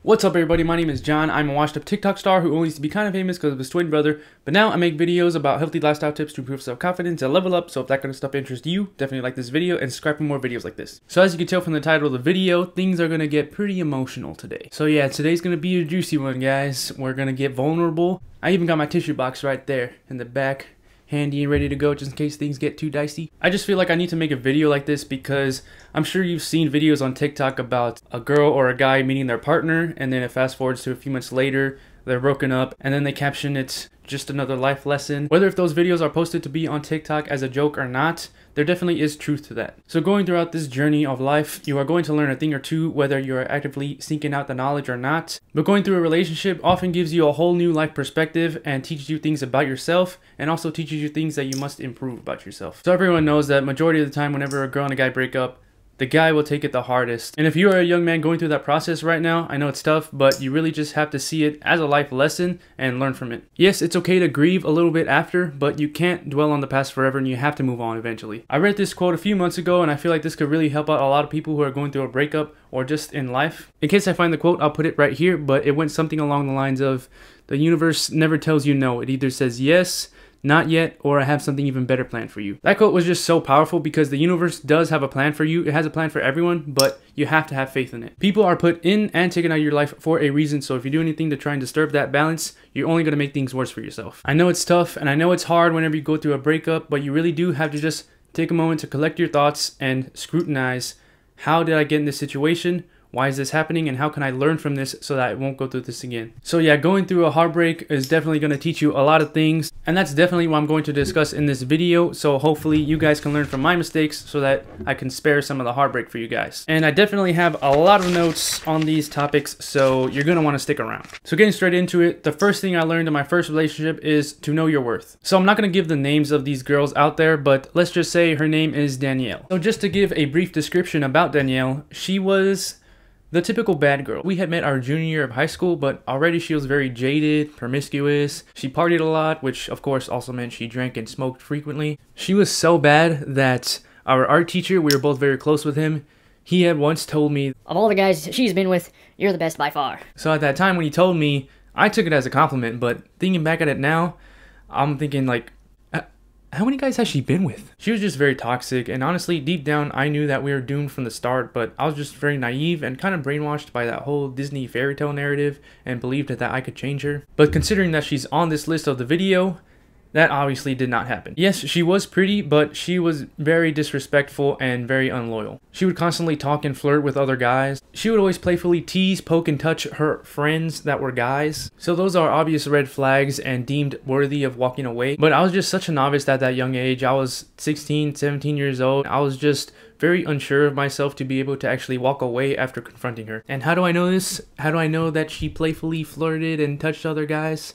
What's up everybody, my name is John. I'm a washed up TikTok star who only used to be kind of famous because of his twin brother, but now I make videos about healthy lifestyle tips to improve self-confidence and level up, so if that kind of stuff interests you, definitely like this video and subscribe for more videos like this. So as you can tell from the title of the video, things are going to get pretty emotional today. So yeah, today's going to be a juicy one, guys. We're going to get vulnerable. I even got my tissue box right there in the back, handy and ready to go just in case things get too dicey. I just feel like I need to make a video like this because I'm sure you've seen videos on TikTok about a girl or a guy meeting their partner, and then it fast forwards to a few months later, they're broken up, and then they caption it just another life lesson. Whether if those videos are posted to be on TikTok as a joke or not, there definitely is truth to that. So going throughout this journey of life, you are going to learn a thing or two, whether you are actively seeking out the knowledge or not. But going through a relationship often gives you a whole new life perspective and teaches you things about yourself, and also teaches you things that you must improve about yourself. So everyone knows that majority of the time whenever a girl and a guy break up, the guy will take it the hardest. And if you are a young man going through that process right now, I know it's tough, but you really just have to see it as a life lesson and learn from it. Yes, it's okay to grieve a little bit after, but you can't dwell on the past forever and you have to move on eventually. I read this quote a few months ago and I feel like this could really help out a lot of people who are going through a breakup or just in life. In case I find the quote, I'll put it right here, but it went something along the lines of, the universe never tells you no. It either says yes, not yet, or I have something even better planned for you. That quote was just so powerful because the universe does have a plan for you. It has a plan for everyone, but you have to have faith in it. People are put in and taken out of your life for a reason, so if you do anything to try and disturb that balance, you're only going to make things worse for yourself. I know it's tough, and I know it's hard whenever you go through a breakup, but you really do have to just take a moment to collect your thoughts and scrutinize, how did I get in this situation? Why is this happening, and how can I learn from this so that I won't go through this again? So yeah, going through a heartbreak is definitely going to teach you a lot of things, and that's definitely what I'm going to discuss in this video, so hopefully you guys can learn from my mistakes so that I can spare some of the heartbreak for you guys. And I definitely have a lot of notes on these topics, so you're going to want to stick around. So getting straight into it, the first thing I learned in my first relationship is to know your worth. So I'm not going to give the names of these girls out there, but let's just say her name is Danielle. So just to give a brief description about Danielle, she was the typical bad girl. We had met our junior year of high school, but already she was very jaded, promiscuous. She partied a lot, which of course also meant she drank and smoked frequently. She was so bad that our art teacher, we were both very close with him, he had once told me, of all the guys she's been with, you're the best by far. So at that time when he told me, I took it as a compliment, but thinking back at it now, I'm thinking like, how many guys has she been with? She was just very toxic, and honestly, deep down, I knew that we were doomed from the start, but I was just very naive and kind of brainwashed by that whole Disney fairy tale narrative and believed that I could change her. But considering that she's on this list of the video, that obviously did not happen. Yes, she was pretty, but she was very disrespectful and very unloyal. She would constantly talk and flirt with other guys. She would always playfully tease, poke, and touch her friends that were guys. So those are obvious red flags and deemed worthy of walking away. But I was just such a novice at that young age. I was 16, 17 years old. I was just very unsure of myself to be able to actually walk away after confronting her. And how do I know this? How do I know that she playfully flirted and touched other guys?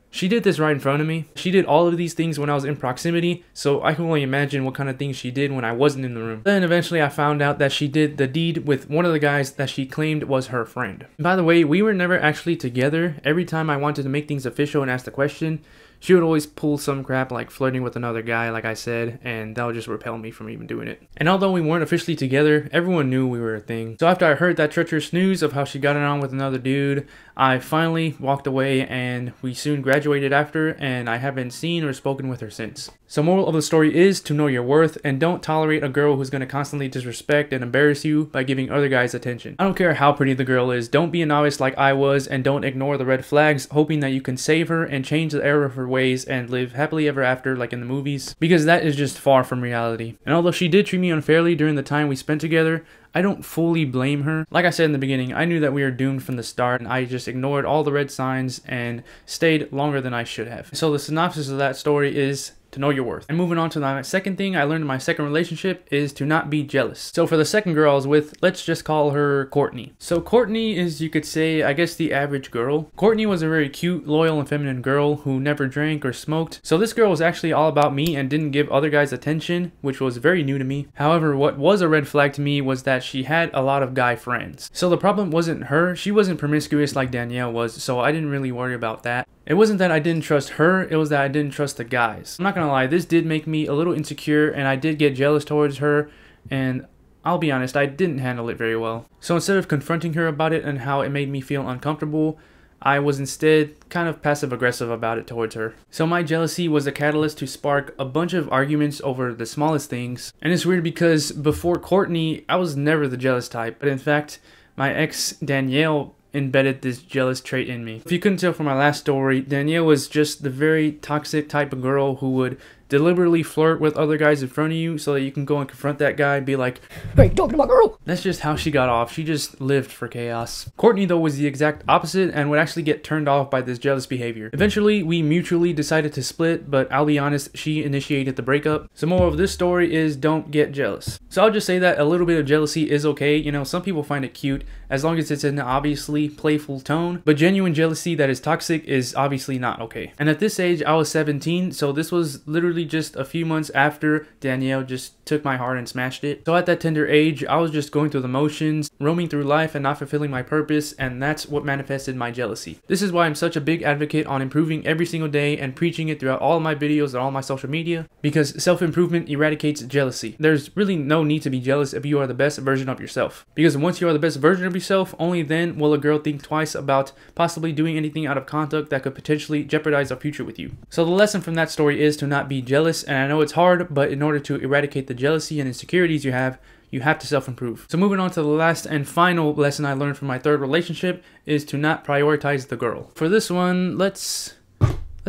She did this right in front of me. She did all of these things when I was in proximity, so I can only imagine what kind of things she did when I wasn't in the room. Then eventually I found out that she did the deed with one of the guys that she claimed was her friend. By the way, we were never actually together. Every time I wanted to make things official and ask the question, she would always pull some crap like flirting with another guy, like I said, and that would just repel me from even doing it. And although we weren't officially together, everyone knew we were a thing. So after I heard that treacherous news of how she got it on with another dude, I finally walked away, and we soon graduated after, and I haven't seen or spoken with her since. So moral of the story is to know your worth, and don't tolerate a girl who's going to constantly disrespect and embarrass you by giving other guys attention. I don't care how pretty the girl is, don't be a novice like I was, and don't ignore the red flags hoping that you can save her and change the error of her ways and live happily ever after like in the movies, because that is just far from reality. And although she did treat me unfairly during the time we spent together, I don't fully blame her. Like I said in the beginning, I knew that we were doomed from the start, and I just ignored all the red signs and stayed longer than I should have. So the synopsis of that story is to know your worth. And moving on to the second thing I learned in my second relationship is to not be jealous. So for the second girl I was with, let's just call her Courtney. So Courtney is, you could say, I guess the average girl. Courtney was a very cute, loyal, and feminine girl who never drank or smoked. So this girl was actually all about me and didn't give other guys attention, which was very new to me. However, what was a red flag to me was that she had a lot of guy friends. So the problem wasn't her. She wasn't promiscuous like Danielle was, so I didn't really worry about that. It wasn't that I didn't trust her, it was that I didn't trust the guys. I'm not gonna lie, this did make me a little insecure, and I did get jealous towards her, and I'll be honest, I didn't handle it very well. So instead of confronting her about it and how it made me feel uncomfortable, I was instead kind of passive-aggressive about it towards her. So my jealousy was a catalyst to spark a bunch of arguments over the smallest things. And it's weird because before Courtney, I was never the jealous type, but in fact, my ex Danielle embedded this jealous trait in me. If you couldn't tell from my last story, Danielle was just the very toxic type of girl who would deliberately flirt with other guys in front of you so that you can go and confront that guy and be like, "Hey, you talking to my girl?" That's just how she got off. She just lived for chaos. Courtney, though, was the exact opposite and would actually get turned off by this jealous behavior. Eventually, we mutually decided to split, but I'll be honest, she initiated the breakup. So moral of this story is don't get jealous. So I'll just say that a little bit of jealousy is okay. You know, some people find it cute as long as it's in an obviously playful tone, but genuine jealousy that is toxic is obviously not okay. And at this age, I was 17, so this was literally just a few months after Danielle just took my heart and smashed it. So at that tender age, I was just going through the motions, roaming through life and not fulfilling my purpose, and that's what manifested my jealousy. This is why I'm such a big advocate on improving every single day and preaching it throughout all of my videos and all my social media, because self-improvement eradicates jealousy. There's really no need to be jealous if you are the best version of yourself, because once you are the best version of yourself, only then will a girl think twice about possibly doing anything out of conduct that could potentially jeopardize our future with you. So the lesson from that story is to not be jealous, and I know it's hard, but in order to eradicate the jealousy and insecurities you have to self-improve. So moving on to the last and final lesson I learned from my third relationship is to not prioritize the girl. For this one, let's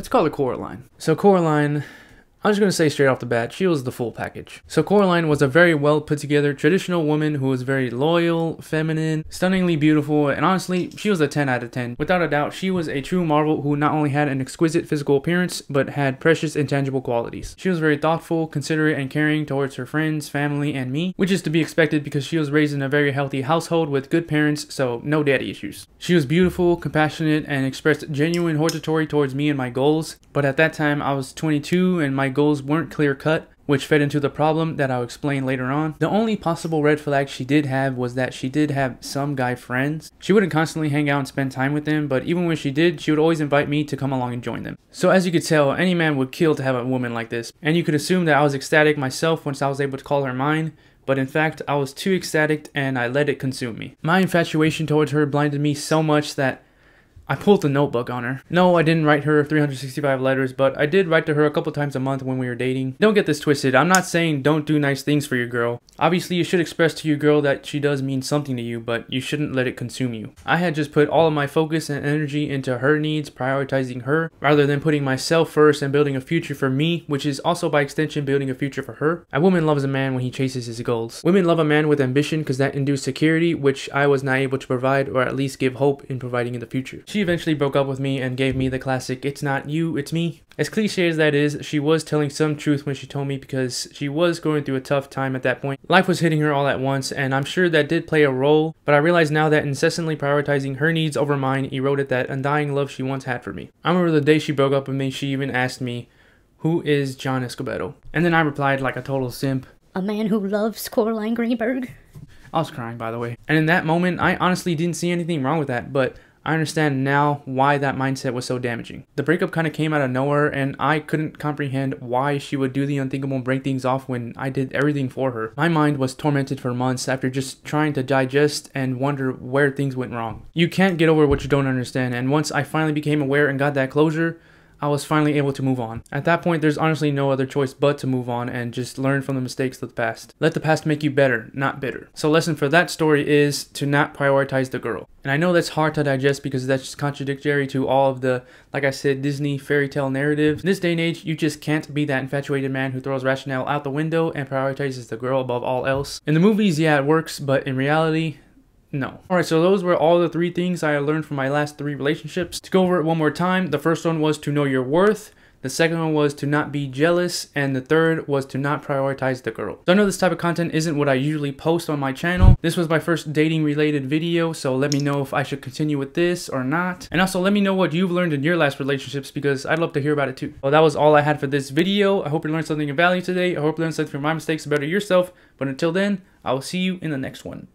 call her Coraline. So Coraline, I'm just going to say straight off the bat, she was the full package. So Coraline was a very well put together traditional woman who was very loyal, feminine, stunningly beautiful, and honestly, she was a 10 out of 10. Without a doubt, she was a true marvel who not only had an exquisite physical appearance, but had precious intangible qualities. She was very thoughtful, considerate, and caring towards her friends, family, and me, which is to be expected because she was raised in a very healthy household with good parents, so no daddy issues. She was beautiful, compassionate, and expressed genuine hortatory towards me and my goals, but at that time I was 22 and my goals weren't clear cut, which fed into the problem that I'll explain later on. The only possible red flag she did have was that she did have some guy friends. She wouldn't constantly hang out and spend time with them, but even when she did, she would always invite me to come along and join them. So as you could tell, any man would kill to have a woman like this, and you could assume that I was ecstatic myself once I was able to call her mine, but in fact, I was too ecstatic and I let it consume me. My infatuation towards her blinded me so much that I pulled the notebook on her. No, I didn't write her 365 letters, but I did write to her a couple times a month when we were dating. Don't get this twisted. I'm not saying don't do nice things for your girl. Obviously, you should express to your girl that she does mean something to you, but you shouldn't let it consume you. I had just put all of my focus and energy into her needs, prioritizing her, rather than putting myself first and building a future for me, which is also by extension building a future for her. A woman loves a man when he chases his goals. Women love a man with ambition because that induces security, which I was not able to provide, or at least give hope in providing in the future. She eventually broke up with me and gave me the classic "it's not you, it's me." As cliche as that is, she was telling some truth when she told me, because she was going through a tough time at that point. Life was hitting her all at once, and I'm sure that did play a role, but I realize now that incessantly prioritizing her needs over mine eroded that undying love she once had for me. I remember the day she broke up with me, she even asked me, "Who is John Escobedo?" And then I replied like a total simp, "A man who loves Coraline Greenberg." I was crying, by the way. And in that moment, I honestly didn't see anything wrong with that, but I understand now why that mindset was so damaging. The breakup kind of came out of nowhere, and I couldn't comprehend why she would do the unthinkable and break things off when I did everything for her. My mind was tormented for months after just trying to digest and wonder where things went wrong. You can't get over what you don't understand, and once I finally became aware and got that closure, I was finally able to move on. At that point, there's honestly no other choice but to move on and just learn from the mistakes of the past. Let the past make you better, not bitter. So lesson for that story is to not prioritize the girl. And I know that's hard to digest because that's just contradictory to all of the, like I said, Disney fairy tale narrative. In this day and age, you just can't be that infatuated man who throws rationale out the window and prioritizes the girl above all else. In the movies, yeah, it works, but in reality, no. Alright, so those were all the 3 things I learned from my last 3 relationships. To go over it one more time, the first one was to know your worth. The second one was to not be jealous, and the third was to not prioritize the girl. So I know this type of content isn't what I usually post on my channel. This was my first dating related video, so let me know if I should continue with this or not. And also let me know what you've learned in your last relationships, because I'd love to hear about it too. Well, that was all I had for this video. I hope you learned something of value today. I hope you learned something from my mistakes to better yourself. But until then, I will see you in the next one.